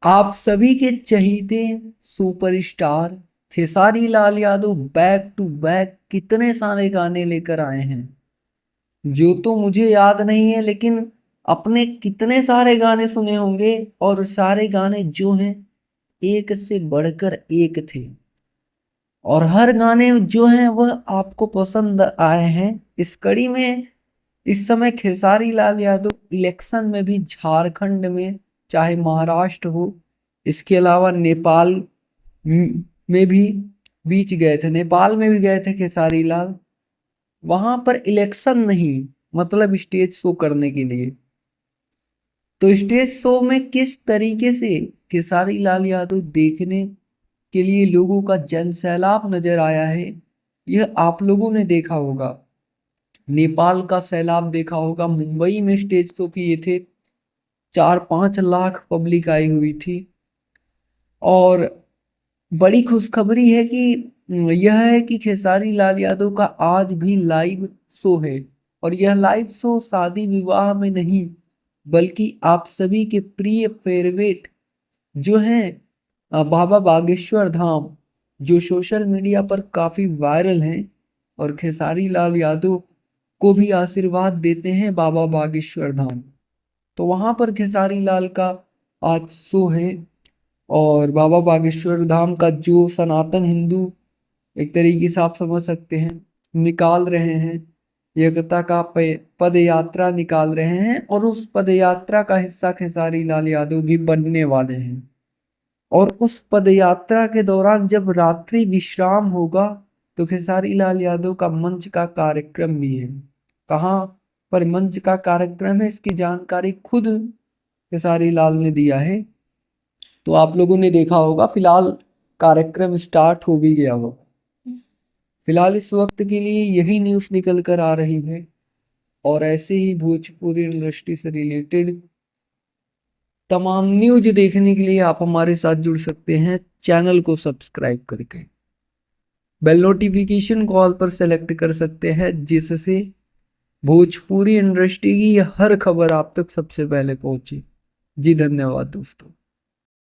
आप सभी के चहीते superstar Khesari Lal Yadav back to back कितने सारे गाने लेकर आए हैं जो तो मुझे याद नहीं है, लेकिन अपने कितने सारे गाने सुने होंगे। और सारे गाने जो हैं एक से बढ़कर एक थे, और हर गाने जो हैं वह आपको पसंद आए हैं। इस कड़ी में इस समय खेसारी लाल यादव इलेक्शन में भी झारखंड में, चाहे महाराष्ट्र हो, इसके अलावा नेपाल में भी बीच गए थे, नेपाल में भी गए थे खेसारी लाल। वहां पर इलेक्शन नहीं, मतलब स्टेज शो करने के लिए। तो स्टेज शो में किस तरीके से खेसारी लाल यादव देखने के लिए लोगों का जन सैलाब नजर आया है, यह आप लोगों ने देखा होगा। नेपाल का सैलाब देखा होगा, मुंबई में स्टेज शो किए थे, 4-5 लाख पब्लिक आई हुई थी। और बड़ी खुशखबरी है कि यह है कि खेसारी लाल यादव का आज भी लाइव शो है। और यह लाइव शो शादी विवाह में नहीं, बल्कि आप सभी के प्रिय फेवरेट जो हैं बाबा बागेश्वर धाम, जो सोशल मीडिया पर काफी वायरल हैं और खेसारी लाल यादव को भी आशीर्वाद देते हैं बाबा बागेश्वर धाम। तो वहां पर खेसारी लाल का आज शो है। और बाबा बागेश्वर धाम का जो सनातन हिंदू, एक तरीके से आप समझ सकते हैं, निकाल रहे हैं, एकता का पद यात्रा निकाल रहे हैं, और उस पद यात्रा का हिस्सा खेसारी लाल यादव भी बनने वाले हैं। और उस पद यात्रा के दौरान जब रात्रि विश्राम होगा, तो खेसारी लाल यादव का मंच का कार्यक्रम भी है। कहाँ पर मंच का कार्यक्रम है, इसकी जानकारी खुद खेसारी लाल ने दिया है। तो आप लोगों ने देखा होगा, फिलहाल कार्यक्रम स्टार्ट हो भी गया होगा। फिलहाल इस वक्त के लिए यही न्यूज़ निकल कर आ रही है। और ऐसे ही भोजपुरी इंडस्ट्री से रिलेटेड तमाम न्यूज देखने के लिए आप हमारे साथ जुड़ सकते हैं चैनल को सब्सक्राइब करके। बेल नोटिफिकेशन कॉल पर सेलेक्ट कर सकते हैं, जिससे भोजपुरी इंडस्ट्री की हर खबर आप तक सबसे पहले पहुंचे। जी धन्यवाद दोस्तों।